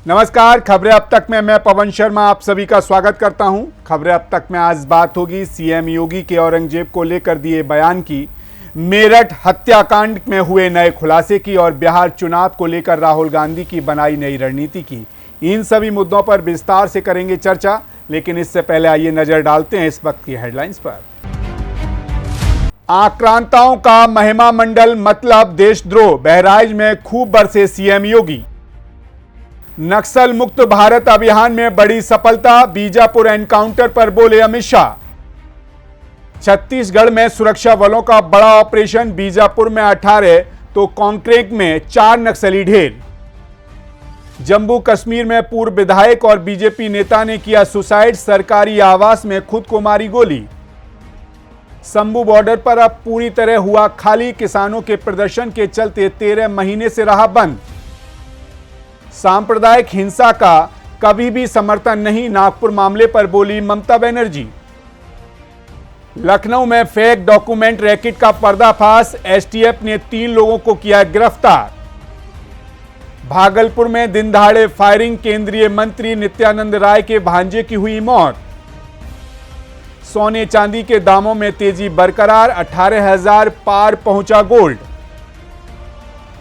नमस्कार, खबरें अब तक में मैं पवन शर्मा आप सभी का स्वागत करता हूं। खबरें अब तक में आज बात होगी सीएम योगी के औरंगजेब को लेकर दिए बयान की, मेरठ हत्याकांड में हुए नए खुलासे की और बिहार चुनाव को लेकर राहुल गांधी की बनाई नई रणनीति की। इन सभी मुद्दों पर विस्तार से करेंगे चर्चा, लेकिन इससे पहले आइए नजर डालते हैं इस वक्त की हेडलाइंस पर। आक्रांताओं का महिमा मंडल मतलब देशद्रोह, बहराइच में खूब बरसे सीएम योगी। नक्सल मुक्त भारत अभियान में बड़ी सफलता, बीजापुर एनकाउंटर पर बोले अमित शाह। छत्तीसगढ़ में सुरक्षा बलों का बड़ा ऑपरेशन, बीजापुर में 18 तो कांकेर में 4 नक्सली ढेर। जम्मू कश्मीर में पूर्व विधायक और बीजेपी नेता ने किया सुसाइड, सरकारी आवास में खुद को मारी गोली। शंभू बॉर्डर पर अब पूरी तरह हुआ खाली, किसानों के प्रदर्शन के चलते 13 महीने से रहा बंद। सांप्रदायिक हिंसा का कभी भी समर्थन नहीं, नागपुर मामले पर बोली ममता बनर्जी। लखनऊ में फेक डॉक्यूमेंट रैकेट का पर्दाफाश, एसटीएफ ने 3 लोगों को किया गिरफ्तार। भागलपुर में दिन दहाड़े फायरिंग, केंद्रीय मंत्री नित्यानंद राय के भांजे की हुई मौत। सोने चांदी के दामों में तेजी बरकरार, 18,000 पार पहुंचा गोल्ड।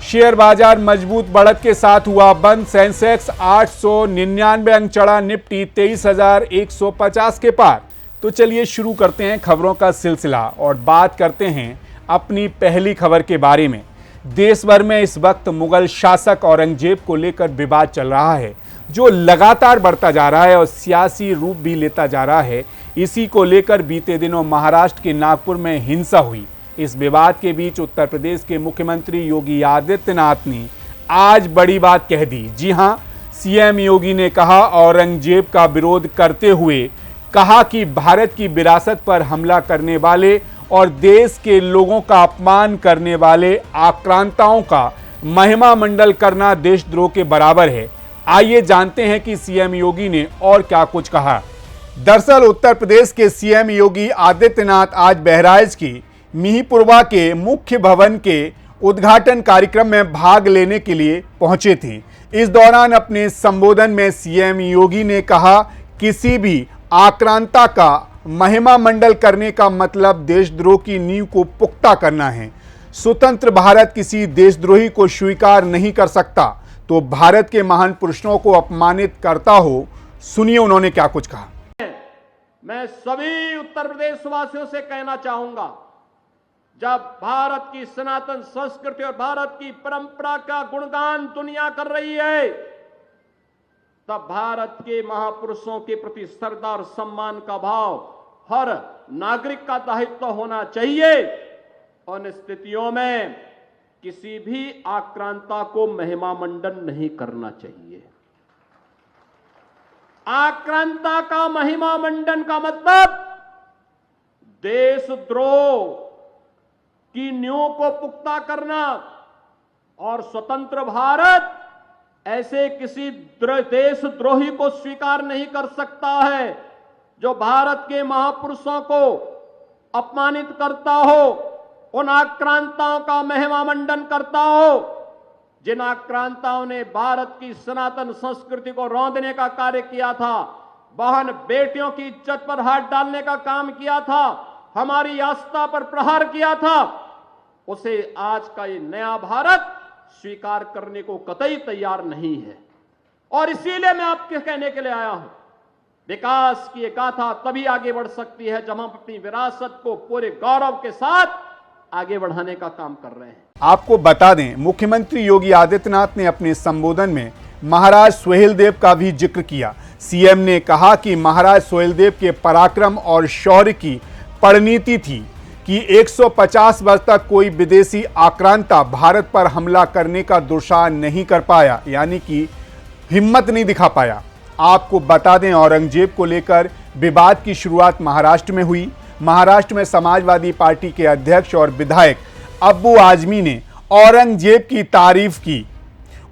शेयर बाजार मजबूत बढ़त के साथ हुआ बंद, सेंसेक्स 899 अंक चढ़ा, निफ्टी 23,150 के पार। तो चलिए शुरू करते हैं खबरों का सिलसिला और बात करते हैं अपनी पहली खबर के बारे में। देश भर में इस वक्त मुगल शासक औरंगजेब को लेकर विवाद चल रहा है, जो लगातार बढ़ता जा रहा है और सियासी रूप भी लेता जा रहा है। इसी को लेकर बीते दिनों महाराष्ट्र के नागपुर में हिंसा हुई। इस विवाद के बीच उत्तर प्रदेश के मुख्यमंत्री योगी आदित्यनाथ ने आज बड़ी बात कह दी। जी हां, सीएम योगी ने कहा, औरंगजेब का विरोध करते हुए कहा कि भारत की विरासत पर हमला करने वाले और देश के लोगों का अपमान करने वाले आक्रांताओं का महिमा मंडल करना देशद्रोह के बराबर है। आइए जानते हैं कि सीएम योगी ने और क्या कुछ कहा। दरअसल उत्तर प्रदेश के सीएम योगी आदित्यनाथ आज बहराइच की मिहीपुरवा के मुख्य भवन के उद्घाटन कार्यक्रम में भाग लेने के लिए पहुंचे थे। इस दौरान अपने संबोधन में सीएम योगी ने कहा, किसी भी आक्रांता का महिमा मंडल करने का मतलब देशद्रोह की नींव को पुख्ता करना है। स्वतंत्र भारत किसी देशद्रोही को स्वीकार नहीं कर सकता, तो भारत के महान पुरुषों को अपमानित करता हो। सुनिए उन्होंने क्या कुछ कहा। मैं सभी उत्तर प्रदेश वासियों से कहना चाहूंगा, जब भारत की सनातन संस्कृति और भारत की परंपरा का गुणगान दुनिया कर रही है, तब भारत के महापुरुषों के प्रति श्रद्धा और सम्मान का भाव हर नागरिक का दायित्व होना चाहिए। उन स्थितियों में किसी भी आक्रांता को महिमा मंडन नहीं करना चाहिए। आक्रांता का महिमा मंडन का मतलब देशद्रोह की नींव को पुख्ता करना, और स्वतंत्र भारत ऐसे किसी देशद्रोही को स्वीकार नहीं कर सकता है जो भारत के महापुरुषों को अपमानित करता हो, उन आक्रांताओं का महिमा मंडन करता हो, जिन आक्रांताओं ने भारत की सनातन संस्कृति को रौंदने का कार्य किया था, बहन बेटियों की इज्जत पर हाथ डालने का काम किया था, हमारी आस्था पर प्रहार किया था, उसे आज का ये नया भारत स्वीकार करने को कतई तैयार नहीं है। और इसीलिए मैं आपके कहने के लिए आया हूं, विकास की एक गाथा तभी आगे बढ़ सकती है जब हम अपनी विरासत को पूरे गौरव के साथ आगे बढ़ाने का काम कर रहे हैं। आपको बता दें, मुख्यमंत्री योगी आदित्यनाथ ने अपने संबोधन में महाराज सुहेलदेव का भी जिक्र किया। सीएम ने कहा कि महाराज सुहेलदेव के पराक्रम और शौर्य की परिणति थी कि 150 वर्ष तक कोई विदेशी आक्रांता भारत पर हमला करने का दुस्साहस नहीं कर पाया, यानी कि हिम्मत नहीं दिखा पाया। आपको बता दें, औरंगजेब को लेकर विवाद की शुरुआत महाराष्ट्र में हुई। महाराष्ट्र में समाजवादी पार्टी के अध्यक्ष और विधायक अब्बू आजमी ने औरंगजेब की तारीफ की।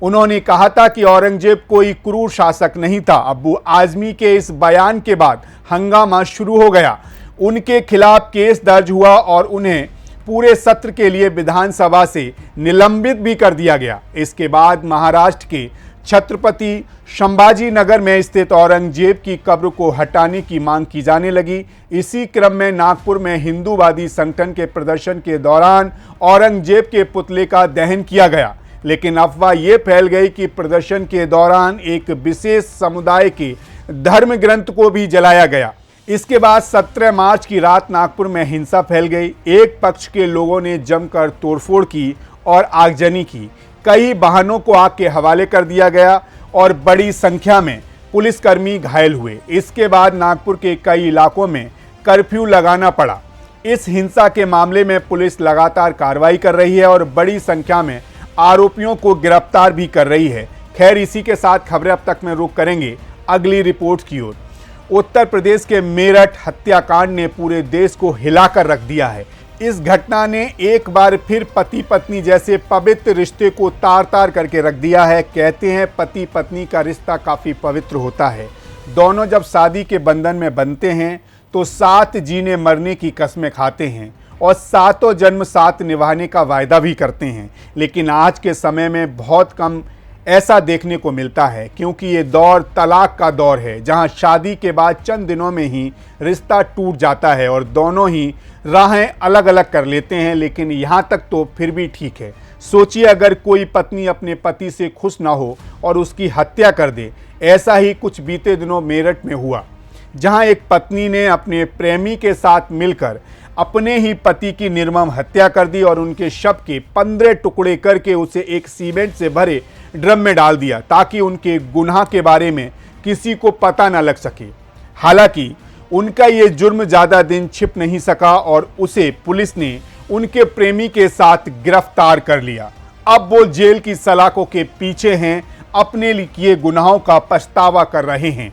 उन्होंने कहा था कि औरंगजेब कोई क्रूर शासक नहीं था। अब्बू आजमी के इस बयान के बाद हंगामा शुरू हो गया। उनके खिलाफ केस दर्ज हुआ और उन्हें पूरे सत्र के लिए विधानसभा से निलंबित भी कर दिया गया। इसके बाद महाराष्ट्र के छत्रपति संभाजी नगर में स्थित औरंगजेब की कब्र को हटाने की मांग की जाने लगी। इसी क्रम में नागपुर में हिंदूवादी संगठन के प्रदर्शन के दौरान औरंगजेब के पुतले का दहन किया गया, लेकिन अफवाह ये फैल गई कि प्रदर्शन के दौरान एक विशेष समुदाय के धर्म ग्रंथ को भी जलाया गया। इसके बाद 17 मार्च की रात नागपुर में हिंसा फैल गई। एक पक्ष के लोगों ने जमकर तोड़फोड़ की और आगजनी की। कई वाहनों को आग के हवाले कर दिया गया और बड़ी संख्या में पुलिसकर्मी घायल हुए। इसके बाद नागपुर के कई इलाकों में कर्फ्यू लगाना पड़ा। इस हिंसा के मामले में पुलिस लगातार कार्रवाई कर रही है और बड़ी संख्या में आरोपियों को गिरफ्तार भी कर रही है। खैर, इसी के साथ खबरें अब तक में रुक करेंगे अगली रिपोर्ट की ओर। उत्तर प्रदेश के मेरठ हत्याकांड ने पूरे देश को हिलाकर रख दिया है। इस घटना ने एक बार फिर पति पत्नी जैसे पवित्र रिश्ते को तार तार करके रख दिया है। कहते हैं पति पत्नी का रिश्ता काफी पवित्र होता है। दोनों जब शादी के बंधन में बंधते हैं तो साथ जीने मरने की कस्में खाते हैं और सातों जन्म साथ निभाने का वायदा भी करते हैं। लेकिन आज के समय में बहुत कम ऐसा देखने को मिलता है, क्योंकि ये दौर तलाक का दौर है, जहां शादी के बाद चंद दिनों में ही रिश्ता टूट जाता है और दोनों ही राहें अलग अलग कर लेते हैं। लेकिन यहां तक तो फिर भी ठीक है। सोचिए, अगर कोई पत्नी अपने पति से खुश ना हो और उसकी हत्या कर दे। ऐसा ही कुछ बीते दिनों मेरठ में हुआ, जहां एक पत्नी ने अपने प्रेमी के साथ मिलकर अपने ही पति की निर्मम हत्या कर दी और उनके शव के 15 टुकड़े करके उसे एक सीमेंट से भरे ड्रम में डाल दिया, ताकि उनके गुनाह के बारे में किसी को पता न लग सके। हालांकि उनका ये जुर्म ज्यादा दिन छिप नहीं सका और उसे पुलिस ने उनके प्रेमी के साथ गिरफ्तार कर लिया। अब वो जेल की सलाखों के पीछे हैं, अपने किए गुनाहों का पछतावा कर रहे हैं।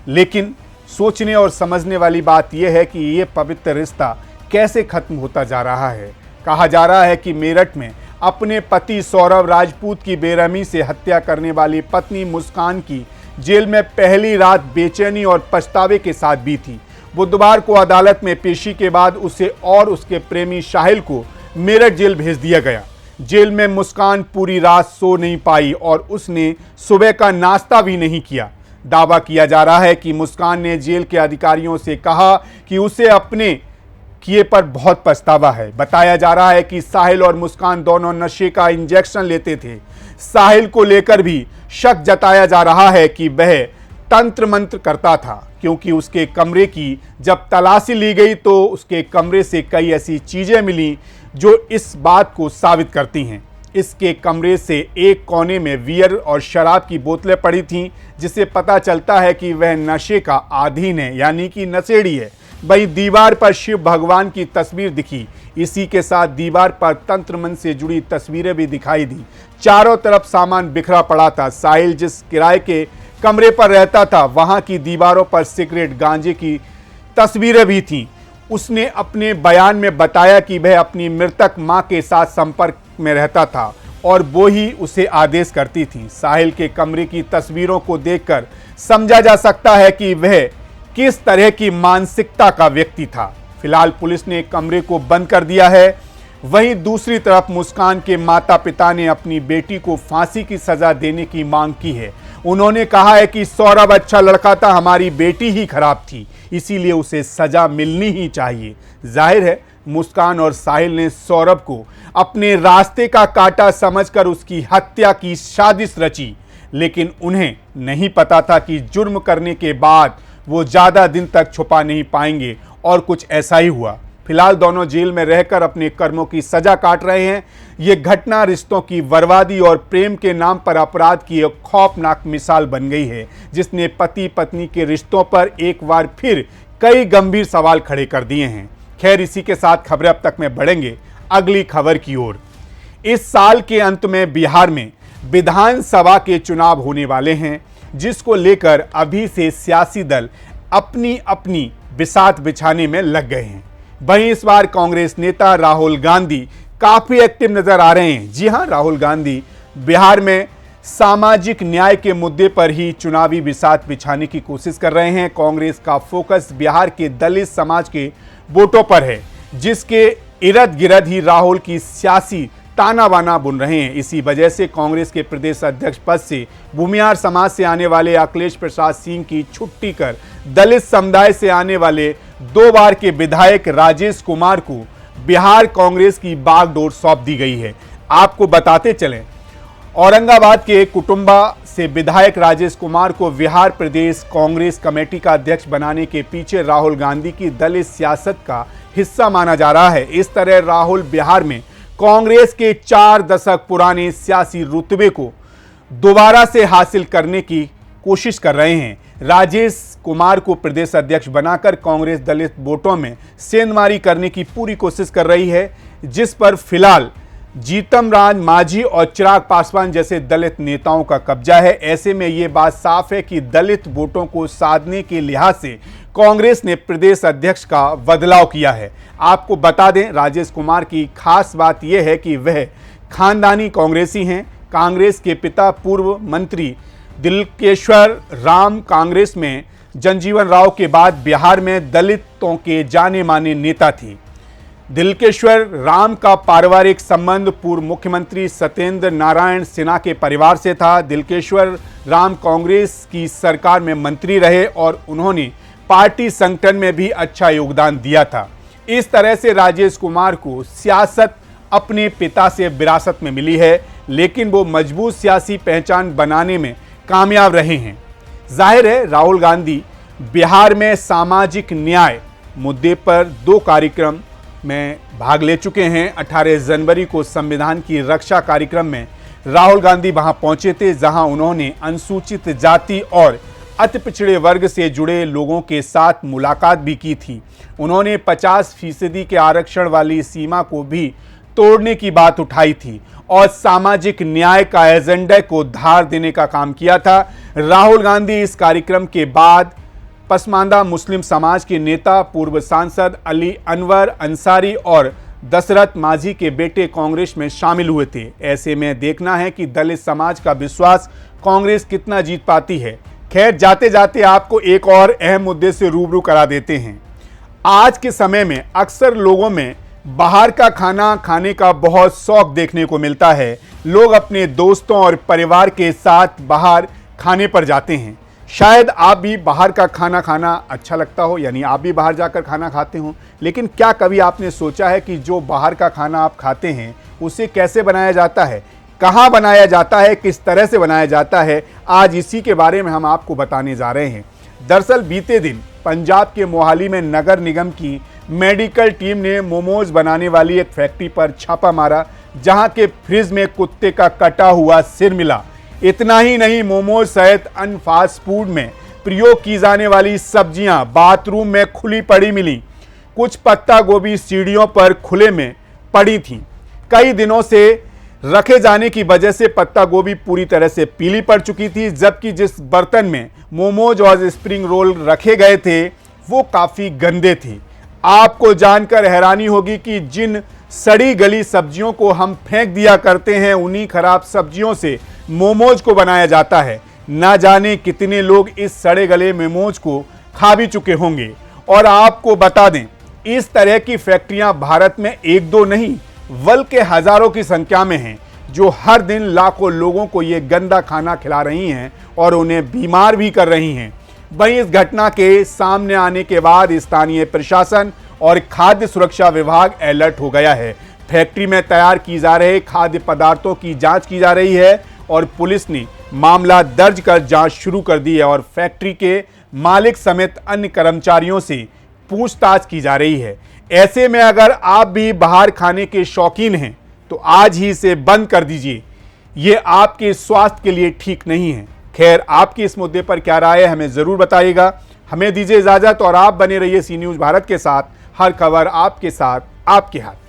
लेकिन सोचने और समझने वाली बात यह है कि ये पवित्र रिश्ता कैसे खत्म होता जा रहा है। कहा जा रहा है कि मेरठ में अपने पति सौरभ राजपूत की बेरहमी से हत्या करने वाली पत्नी मुस्कान की जेल में पहली रात बेचैनी और पछतावे के साथ बीती। बुधवार को अदालत में पेशी के बाद उसे और उसके प्रेमी साहिल को मेरठ जेल भेज दिया गया। जेल में मुस्कान पूरी रात सो नहीं पाई और उसने सुबह का नाश्ता भी नहीं किया। दावा किया जा रहा है कि मुस्कान ने जेल के अधिकारियों से कहा कि उसे अपने किए पर बहुत पछतावा है। बताया जा रहा है कि साहिल और मुस्कान दोनों नशे का इंजेक्शन लेते थे। साहिल को लेकर भी शक जताया जा रहा है कि वह तंत्र मंत्र करता था, क्योंकि उसके कमरे की जब तलाशी ली गई तो उसके कमरे से कई ऐसी चीजें मिली जो इस बात को साबित करती हैं। इसके कमरे से एक कोने में बियर और शराब की बोतलें पड़ी थीं, जिससे पता चलता है कि वह नशे का अधीन है, यानी कि नशेड़ी है। वहीं दीवार पर शिव भगवान की तस्वीर दिखी। इसी के साथ दीवार पर तंत्र मंत्र से जुड़ी तस्वीरें भी दिखाई दी। चारों तरफ सामान बिखरा पड़ा था। साहिल जिस किराए के कमरे पर रहता था, वहां की दीवारों पर सिगरेट गांजे की तस्वीरें भी थीं। उसने अपने बयान में बताया कि वह अपनी मृतक मां के साथ संपर्क में रहता था और वो ही उसे आदेश करती थी। साहिल के कमरे की तस्वीरों को देखकर समझा जा सकता है कि वह किस तरह की मानसिकता का व्यक्ति था। फिलहाल पुलिस ने कमरे को बंद कर दिया है। वहीं दूसरी तरफ मुस्कान के माता पिता ने अपनी बेटी को फांसी की सजा देने की मांग की है। उन्होंने कहा है कि सौरभ अच्छा लड़का था, हमारी बेटी ही खराब थी, इसीलिए उसे सजा मिलनी ही चाहिए। जाहिर है मुस्कान और साहिल ने सौरभ को अपने रास्ते का कांटा समझकर उसकी हत्या की साजिश रची, लेकिन उन्हें नहीं पता था कि जुर्म करने के बाद वो ज्यादा दिन तक छुपा नहीं पाएंगे और कुछ ऐसा ही हुआ। फिलहाल दोनों जेल में रहकर अपने कर्मों की सजा काट रहे हैं। ये घटना रिश्तों की बर्बादी और प्रेम के नाम पर अपराध की एक खौफनाक मिसाल बन गई है, जिसने पति पत्नी के रिश्तों पर एक बार फिर कई गंभीर सवाल खड़े कर दिए हैं। खैर, इसी के साथ खबरें अब तक में बढ़ेंगे अगली खबर की ओर। इस साल के अंत में बिहार में विधानसभा के चुनाव होने वाले हैं, जिसको लेकर अभी से सियासी दल अपनी अपनी बिसात बिछाने में लग गए हैं। वहीं इस बार कांग्रेस नेता राहुल गांधी काफी एक्टिव नजर आ रहे हैं। जी हां, राहुल गांधी बिहार में सामाजिक न्याय के मुद्दे पर ही चुनावी बिसात बिछाने की कोशिश कर रहे हैं। कांग्रेस का फोकस बिहार के दलित समाज के वोटों पर है, जिसके इर्द गिर्द ही राहुल की सियासी ताना बाना बुन रहे हैं। इसी वजह से कांग्रेस के प्रदेश अध्यक्ष पद से भूमिहार समाज से आने वाले अखिलेश प्रसाद सिंह की छुट्टी कर दलित समुदाय से आने वाले 2 बार के विधायक राजेश कुमार को बिहार कांग्रेस की बागडोर सौंप दी गई है। आपको बताते चलें, औरंगाबाद के कुटुंबा से विधायक राजेश कुमार को बिहार प्रदेश कांग्रेस कमेटी का अध्यक्ष बनाने के पीछे राहुल गांधी की दलित सियासत का हिस्सा माना जा रहा है। इस तरह राहुल बिहार में कांग्रेस के 4 दशक पुराने सियासी रुतबे को दोबारा से हासिल करने की कोशिश कर रहे हैं। राजेश कुमार को प्रदेश अध्यक्ष बनाकर कांग्रेस दलित वोटों में सेंधमारी करने की पूरी कोशिश कर रही है, जिस पर फिलहाल जीतन राम मांझी और चिराग पासवान जैसे दलित नेताओं का कब्जा है। ऐसे में ये बात साफ है कि दलित वोटों को साधने के लिहाज से कांग्रेस ने प्रदेश अध्यक्ष का बदलाव किया है। आपको बता दें, राजेश कुमार की खास बात यह है कि वह खानदानी कांग्रेसी हैं। कांग्रेस के पिता पूर्व मंत्री दिलकेश्वर राम कांग्रेस में जनजीवन राव के बाद बिहार में दलितों के जाने माने नेता थे। दिलकेश्वर राम का पारिवारिक संबंध पूर्व मुख्यमंत्री सत्येंद्र नारायण सिन्हा के परिवार से था। दिलकेश्वर राम कांग्रेस की सरकार में मंत्री रहे और उन्होंने पार्टी संगठन में भी अच्छा योगदान दिया था। इस तरह से राजेश कुमार को सियासत अपने पिता से विरासत में मिली है, लेकिन वो मजबूत सियासी पहचान बनाने में कामयाब रहे हैं। जाहिर है, राहुल गांधी बिहार में सामाजिक न्याय मुद्दे पर 2 कार्यक्रम में भाग ले चुके हैं। 18 जनवरी को संविधान की रक्षा कार्यक्रम में राहुल गांधी वहां पहुंचे थे, जहां उन्होंने अनुसूचित जाति और अति पिछड़े वर्ग से जुड़े लोगों के साथ मुलाकात भी की थी। उन्होंने 50% के आरक्षण वाली सीमा को भी तोड़ने की बात उठाई थी और सामाजिक न्याय का एजेंडा को धार देने का काम किया था। राहुल गांधी इस कार्यक्रम के बाद पसमानदा मुस्लिम समाज के नेता पूर्व सांसद अली अनवर अंसारी और दशरथ मांझी के बेटे कांग्रेस में शामिल हुए थे। ऐसे में देखना है कि दलित समाज का विश्वास कांग्रेस कितना जीत पाती है। खैर, जाते जाते आपको एक और अहम मुद्दे से रूबरू करा देते हैं। आज के समय में अक्सर लोगों में बाहर का खाना खाने का बहुत शौक देखने को मिलता है। लोग अपने दोस्तों और परिवार के साथ बाहर खाने पर जाते हैं। शायद आप भी बाहर का खाना खाना अच्छा लगता हो, यानी आप भी बाहर जाकर खाना खाते हो। लेकिन क्या कभी आपने सोचा है कि जो बाहर का खाना आप खाते हैं उसे कैसे बनाया जाता है, कहाँ बनाया जाता है, किस तरह से बनाया जाता है? आज इसी के बारे में हम आपको बताने जा रहे हैं। दरअसल बीते दिन पंजाब के मोहाली में नगर निगम की मेडिकल टीम ने मोमोज बनाने वाली एक फैक्ट्री पर छापा मारा, जहां के फ्रिज में कुत्ते का कटा हुआ सिर मिला। इतना ही नहीं, मोमोज सहित अन्य फास्ट फूड में प्रयोग की जाने वाली सब्जियां बाथरूम में खुली पड़ी मिली। कुछ पत्ता गोभी सीढ़ियों पर खुले में पड़ी थी। कई दिनों से रखे जाने की वजह से पत्ता गोभी पूरी तरह से पीली पड़ चुकी थी, जबकि जिस बर्तन में मोमोज और स्प्रिंग रोल रखे गए थे वो काफ़ी गंदे थे। आपको जानकर हैरानी होगी कि जिन सड़ी गली सब्जियों को हम फेंक दिया करते हैं, उन्हीं खराब सब्जियों से मोमोज को बनाया जाता है। ना जाने कितने लोग इस सड़े गले मोमोज को खा भी चुके होंगे। और आपको बता दें, इस तरह की फैक्ट्रियां भारत में 1-2 नहीं बल्कि हजारों की संख्या में हैं, जो हर दिन लाखों लोगों को ये गंदा खाना खिला रही हैं और उन्हें बीमार भी कर रही हैं। वहीं इस घटना के सामने आने के बाद स्थानीय प्रशासन और खाद्य सुरक्षा विभाग अलर्ट हो गया है। फैक्ट्री में तैयार की जा रहे खाद्य पदार्थों की जांच की जा रही है और पुलिस ने मामला दर्ज कर जांच शुरू कर दी है और फैक्ट्री के मालिक समेत अन्य कर्मचारियों से पूछताछ की जा रही है। ऐसे में अगर आप भी बाहर खाने के शौकीन हैं तो आज ही इसे बंद कर दीजिए। ये आपके स्वास्थ्य के लिए ठीक नहीं है। खैर, आपकी इस मुद्दे पर क्या राय है हमें जरूर बताइएगा। हमें दीजिए इजाजत और आप बने रहिए सी न्यूज़ भारत के साथ। हर खबर आपके साथ, आपके हाथ।